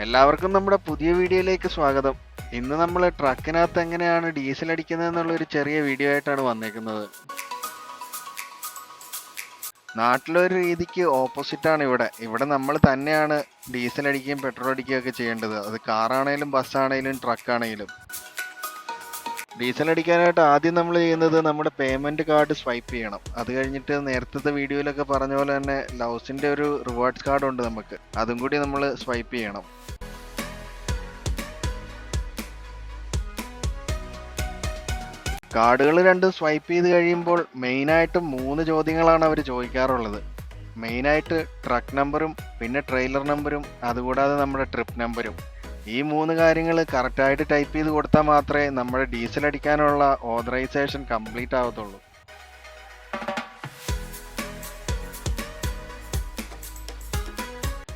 എല്ലാവർക്കും നമ്മുടെ പുതിയ വീഡിയോയിലേക്ക് സ്വാഗതം. ഇന്ന് നമ്മൾ ട്രക്കിനകത്ത് എങ്ങനെയാണ് ഡീസൽ അടിക്കുന്നത് എന്നുള്ള ഒരു ചെറിയ വീഡിയോ ആയിട്ടാണ് വന്നേക്കുന്നത്. നാട്ടിലൊരു രീതിക്ക് ഓപ്പോസിറ്റാണ് ഇവിടെ നമ്മൾ തന്നെയാണ് ഡീസൽ അടിക്കുകയും പെട്രോൾ അടിക്കുകയും ഒക്കെ ചെയ്യേണ്ടത്. അത് കാറാണേലും ബസ്സാണേലും ട്രക്കാണേലും. ഡീസൽ അടിക്കാനായിട്ട് ആദ്യം നമ്മൾ ചെയ്യുന്നത് നമ്മുടെ പേയ്മെന്റ് കാർഡ് സ്വൈപ്പ് ചെയ്യണം. അത് കഴിഞ്ഞിട്ട് നേരത്തെ വീഡിയോയിലൊക്കെ പറഞ്ഞ പോലെ തന്നെ ലൗസിന്റെ ഒരു റിവാർഡ്സ് കാർഡ് ഉണ്ട് നമുക്ക്, അതും കൂടി നമ്മൾ സ്വൈപ്പ് ചെയ്യണം. കാർഡുകൾ രണ്ടും സ്വൈപ്പ് ചെയ്ത് കഴിയുമ്പോൾ മെയിനായിട്ടും 3 ചോദ്യങ്ങളാണ് അവർ ചോദിക്കാറുള്ളത്. മെയിനായിട്ട് ട്രക്ക് നമ്പറും പിന്നെ ട്രെയിലർ നമ്പറും അതുകൂടാതെ നമ്മുടെ ട്രിപ്പ് നമ്പരും. ഈ 3 കാര്യങ്ങൾ കറക്റ്റായിട്ട് ടൈപ്പ് ചെയ്ത് കൊടുത്താൽ മാത്രമേ നമ്മുടെ ഡീസൽ അടിക്കാനുള്ള ഓതറൈസേഷൻ കംപ്ലീറ്റ് ആവത്തുള്ളൂ.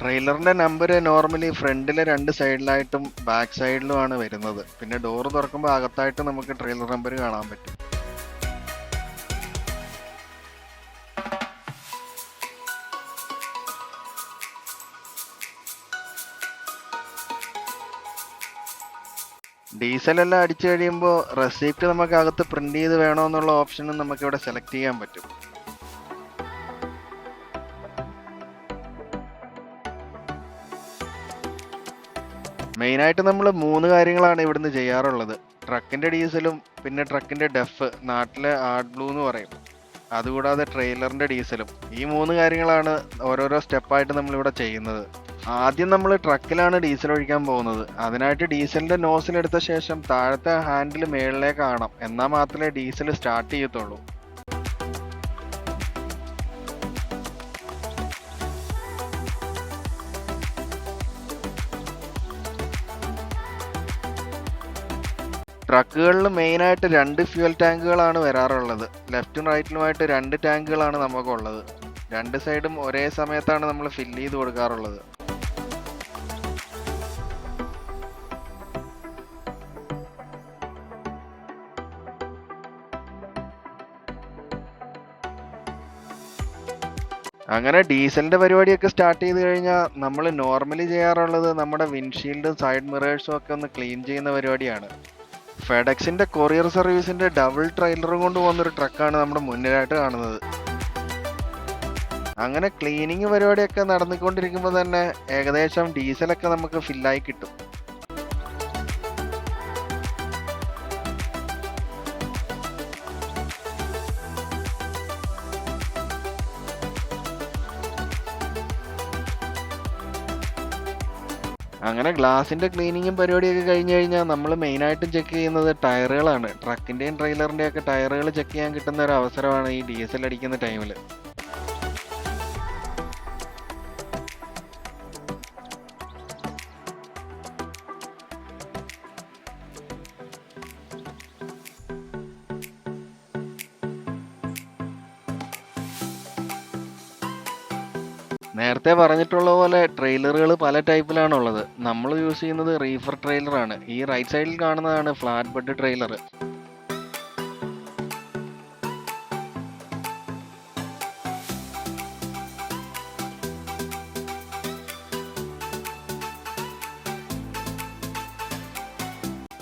ട്രെയിലറിന്റെ നമ്പർ നോർമലി ഫ്രണ്ടിലെ 2 സൈഡിലായിട്ടും ബാക്ക് സൈഡിലുമാണ് വരുന്നത്. പിന്നെ ഡോർ തുറക്കുമ്പോൾ അകത്തായിട്ട് നമുക്ക് ട്രെയിലർ നമ്പർ കാണാൻ പറ്റും. ഡീസൽ എല്ലാം അടിച്ചു കഴിയുമ്പോൾ റെസിപ്റ്റ് നമുക്ക് അകത്ത് പ്രിന്റ് ചെയ്ത് വേണമെന്നുള്ള ഓപ്ഷനും നമുക്ക് ഇവിടെ സെലക്ട് ചെയ്യാൻ പറ്റും. മെയിനായിട്ട് നമ്മൾ 3 കാര്യങ്ങളാണ് ഇവിടുന്ന് ചെയ്യാറുള്ളത്. ട്രക്കിന്റെ ഡീസലും പിന്നെ ട്രക്കിന്റെ ഡെഫ്, നാട്ടിലെ ആർട്ട് ബ്ലൂ എന്ന് പറയും, അതുകൂടാതെ ട്രെയിലറിന്റെ ഡീസലും. ഈ 3 കാര്യങ്ങളാണ് ഓരോരോ സ്റ്റെപ്പായിട്ട് നമ്മളിവിടെ ചെയ്യുന്നത്. ആദ്യം നമ്മൾ ട്രക്കിലാണ് ഡീസൽ ഒഴിക്കാൻ പോകുന്നത്. അതിനായിട്ട് ഡീസലിന്റെ നോസിൽ എടുത്ത ശേഷം താഴത്തെ ഹാൻഡിൽ മേളിലേക്ക് കാണാം, എന്നാൽ മാത്രമേ ഡീസൽ സ്റ്റാർട്ട് ചെയ്യത്തുള്ളൂ. ട്രക്കുകളിൽ മെയിനായിട്ട് 2 ഫ്യൂൽ ടാങ്കുകളാണ് വരാറുള്ളത്. ലെഫ്റ്റും റൈറ്റിലുമായിട്ട് 2 ടാങ്കുകളാണ് നമുക്കുള്ളത്. 2 സൈഡും ഒരേ സമയത്താണ് നമ്മൾ ഫില്ല് ചെയ്ത് കൊടുക്കാറുള്ളത്. അങ്ങനെ ഡീസലിന്റെ പരിപാടിയൊക്കെ സ്റ്റാർട്ട് ചെയ്ത് കഴിഞ്ഞാൽ നമ്മൾ നോർമലി ചെയ്യാറുള്ളത് നമ്മുടെ വിൻഷീൽഡും സൈഡ് മിറേഴ്സും ഒക്കെ ഒന്ന് ക്ലീൻ ചെയ്യുന്ന പരിപാടിയാണ്. ഫെഡെക്സിന്റെ കൊറിയർ സർവീസിന്റെ ഡബിൾ ട്രെയിലറും കൊണ്ട് പോകുന്നൊരു ട്രക്കാണ് നമ്മുടെ മുന്നിലായിട്ട് കാണുന്നത്. അങ്ങനെ ക്ലീനിങ് പരിപാടിയൊക്കെ നടന്നുകൊണ്ടിരിക്കുമ്പോൾ തന്നെ ഏകദേശം ഡീസലൊക്കെ നമുക്ക് ഫില്ലായി കിട്ടും. അങ്ങനെ ഗ്ലാസിന്റെ ക്ലീനിങ്ങും പരിപാടിയൊക്കെ കഴിഞ്ഞ് കഴിഞ്ഞാൽ നമ്മൾ മെയിനായിട്ടും ചെക്ക് ചെയ്യുന്നത് ടയറുകളാണ്. ട്രക്കിന്റെയും ട്രെയിലറിന്റെയും ഒക്കെ ടയറുകൾ ചെക്ക് ചെയ്യാൻ കിട്ടുന്ന ഒരു അവസരമാണ് ഈ ഡീസൽ അടിക്കുന്ന ടൈമിൽ. നേരത്തെ പറഞ്ഞിട്ടുള്ള പോലെ ട്രെയിലറുകൾ പല ടൈപ്പിലാണുള്ളത്. നമ്മൾ യൂസ് ചെയ്യുന്നത് റീഫർ ട്രെയിലറാണ്. ഈ റൈറ്റ് സൈഡിൽ കാണുന്നതാണ് flat bed trailer.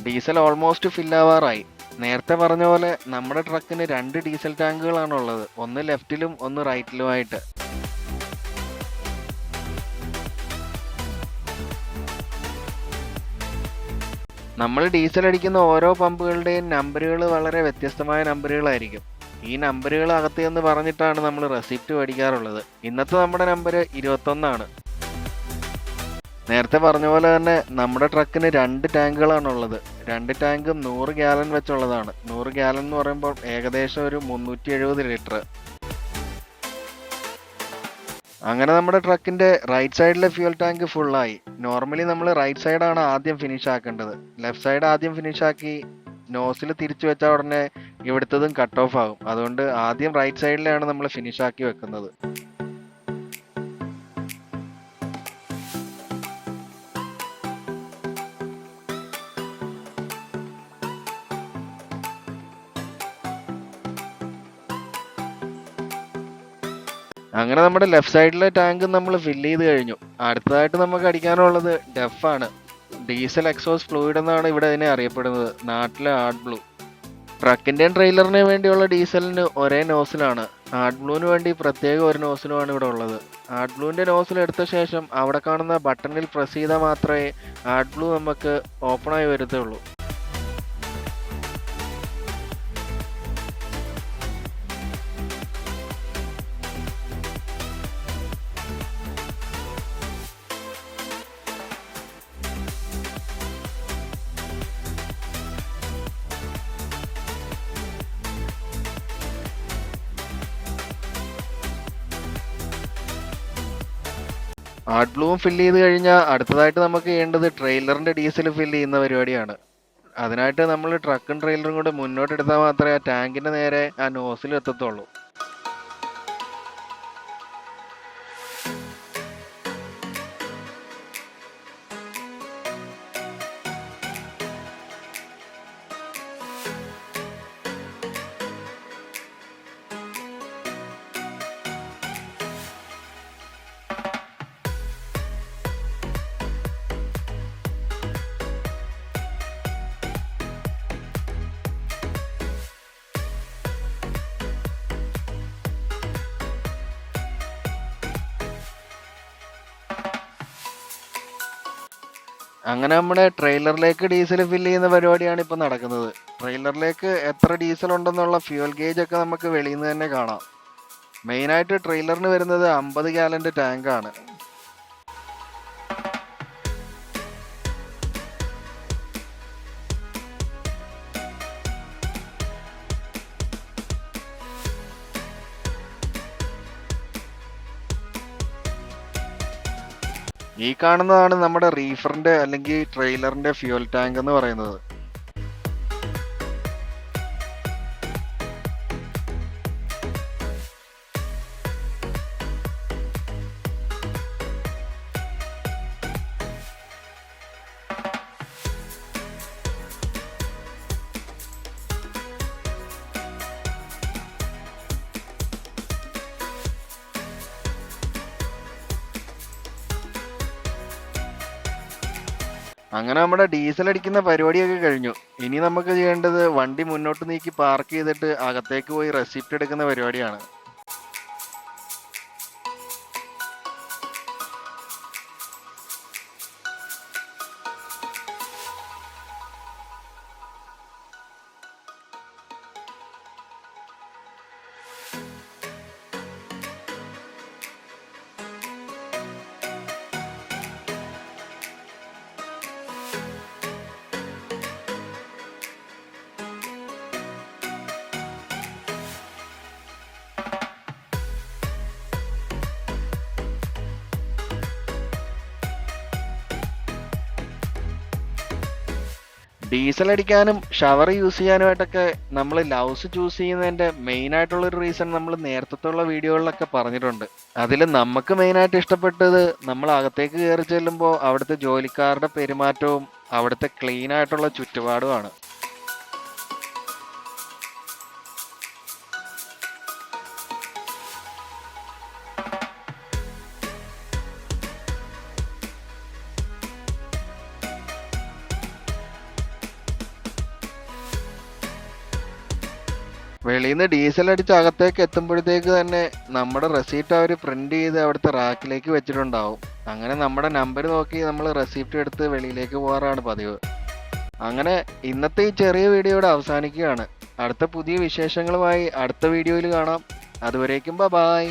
Diesel almost ഫില്ലാവാറായി. നേരത്തെ പറഞ്ഞ പോലെ നമ്മുടെ ട്രക്കിന് 2 ഡീസൽ ടാങ്കുകളാണ് ഉള്ളത്, ഒന്ന് ലെഫ്റ്റിലും ഒന്ന് റൈറ്റിലുമായിട്ട്. നമ്മൾ ഡീസൽ അടിക്കുന്ന ഓരോ പമ്പുകളുടെയും നമ്പറുകൾ വളരെ വ്യത്യസ്തമായ നമ്പറുകളായിരിക്കും. ഈ നമ്പറുകൾ അകത്ത് എന്ന് പറഞ്ഞിട്ടാണ് നമ്മൾ റെസിപ്റ്റ് മേടിക്കാറുള്ളത്. ഇന്നത്തെ നമ്മുടെ നമ്പർ 21 ആണ്. നേരത്തെ പറഞ്ഞ പോലെ തന്നെ നമ്മുടെ ട്രക്കിന് 2 ടാങ്കുകളാണുള്ളത്. 2 ടാങ്കും 100 ഗാലൻ വെച്ചുള്ളതാണ്. 100 ഗാലൻ എന്ന് പറയുമ്പോൾ ഏകദേശം ഒരു 370 ലിറ്റർ. അങ്ങനെ നമ്മുടെ ട്രക്കിന്റെ റൈറ്റ് സൈഡിലെ ഫ്യൂൽ ടാങ്ക് ഫുള്ളായി. നോർമലി നമ്മൾ റൈറ്റ് സൈഡാണ് ആദ്യം ഫിനിഷ് ആക്കേണ്ടത്. ലെഫ്റ്റ് സൈഡ് ആദ്യം ഫിനിഷ് ആക്കി നോസിൽ തിരിച്ചു വെച്ചാൽ ഉടനെ ഇവിടുത്തതും കട്ട് ഓഫ് ആകും. അതുകൊണ്ട് ആദ്യം റൈറ്റ് സൈഡിലാണ് നമ്മൾ ഫിനിഷ് ആക്കി വെക്കുന്നത്. അങ്ങനെ നമ്മുടെ ലെഫ്റ്റ് സൈഡിലെ ടാങ്ക് നമ്മൾ ഫില്ല് ചെയ്ത് കഴിഞ്ഞു. അടുത്തതായിട്ട് നമുക്ക് അടിക്കാനുള്ളത് ഡെഫാണ്. ഡീസൽ എക്സോസ് ഫ്ലൂയിഡ് എന്നാണ് ഇവിടെ ഇതിനെ അറിയപ്പെടുന്നത്, നാട്ടിലെ ആഡ് ബ്ലൂ. ട്രക്കിൻ്റെയും ട്രെയിലറിന് വേണ്ടിയുള്ള ഡീസലിന് ഒരേ നോസിലാണ്. ആഡ് ബ്ലൂവിന് വേണ്ടി പ്രത്യേക ഒരു നോസിലുമാണ് ഇവിടെ ഉള്ളത്. ആഡ് ബ്ലൂവിൻ്റെ നോസിൽ എടുത്ത ശേഷം അവിടെ കാണുന്ന ബട്ടണിൽ പ്രസ് ചെയ്താൽ മാത്രമേ ആഡ് ബ്ലൂ നമുക്ക് ഓപ്പണായി വരത്തുള്ളൂ. ആഡ് ബ്ലൂവും ഫില്ല് ചെയ്ത് കഴിഞ്ഞാൽ അടുത്തതായിട്ട് നമുക്ക് ചെയ്യേണ്ടത് ട്രെയിലറിൻ്റെ ഡീസൽ ഫില്ല് ചെയ്യുന്ന പരിപാടിയാണ്. അതിനായിട്ട് നമ്മൾ ട്രക്കും ട്രെയിലറും കൂടെ മുന്നോട്ടെടുത്താൽ മാത്രമേ ആ ടാങ്കിൻ്റെ നേരെ ആ നോസിൽ എത്തത്തുള്ളൂ. അങ്ങനെ നമ്മുടെ ട്രെയിലറിലേക്ക് ഡീസൽ ഫില്ല് ചെയ്യുന്ന പരിപാടിയാണ് ഇപ്പോൾ നടക്കുന്നത്. ട്രെയിലറിലേക്ക് എത്ര ഡീസൽ ഉണ്ടെന്നുള്ള ഫ്യൂൽ ഗേജ് ഒക്കെ നമുക്ക് വെളിയിൽ നിന്ന് തന്നെ കാണാം. മെയിനായിട്ട് ട്രെയിലറിന് വരുന്നത് 50 ഗാലൻ്റെ ടാങ്കാണ്. ഈ കാണുന്നതാണ് നമ്മുടെ റീഫറിന്റെ അല്ലെങ്കിൽ ട്രെയിലറിന്റെ ഫ്യൂൽ ടാങ്ക് എന്ന് പറയുന്നത്. അങ്ങനെ നമ്മുടെ ഡീസൽ അടിക്കുന്ന പരിപാടിയൊക്കെ കഴിഞ്ഞു. ഇനി നമുക്ക് ചെയ്യേണ്ടത് വണ്ടി മുന്നോട്ട് നീക്കി പാർക്ക് ചെയ്തിട്ട് അകത്തേക്ക് പോയി റെസിപ്റ്റ് എടുക്കുന്ന പരിപാടിയാണ്. ഡീസൽ അടിക്കാനും ഷവർ യൂസ് ചെയ്യാനുമായിട്ടൊക്കെ നമ്മൾ ലൗസ് ചൂസ് ചെയ്യുന്നതിൻ്റെ മെയിനായിട്ടുള്ളൊരു റീസൺ നമ്മൾ നേരത്തെ വീഡിയോകളിലൊക്കെ പറഞ്ഞിട്ടുണ്ട്. അതിൽ നമുക്ക് മെയിനായിട്ട് ഇഷ്ടപ്പെട്ടത് നമ്മൾ അകത്തേക്ക് കയറി ചെല്ലുമ്പോൾ അവിടുത്തെ ജോലിക്കാരുടെ പെരുമാറ്റവും അവിടുത്തെ ക്ലീൻ ആയിട്ടുള്ള ചുറ്റുപാടുമാണ്. വെളിയിൽ നിന്ന് ഡീസൽ അടിച്ച് അകത്തേക്ക് എത്തുമ്പോഴത്തേക്ക് തന്നെ നമ്മുടെ റെസീപ്റ്റ് അവർ പ്രിന്റ് ചെയ്ത് അവിടുത്തെ റാക്കിലേക്ക് വെച്ചിട്ടുണ്ടാവും. അങ്ങനെ നമ്മുടെ നമ്പർ നോക്കി നമ്മൾ റെസീപ്റ്റ് എടുത്ത് വെളിയിലേക്ക് പോകാറാണ് പതിവ്. അങ്ങനെ ഇന്നത്തെ ഈ ചെറിയ വീഡിയോ ഇവിടെ അവസാനിക്കുകയാണ്. അടുത്ത പുതിയ വിശേഷങ്ങളുമായി അടുത്ത വീഡിയോയിൽ കാണാം. അതുവരേക്കും ബൈ.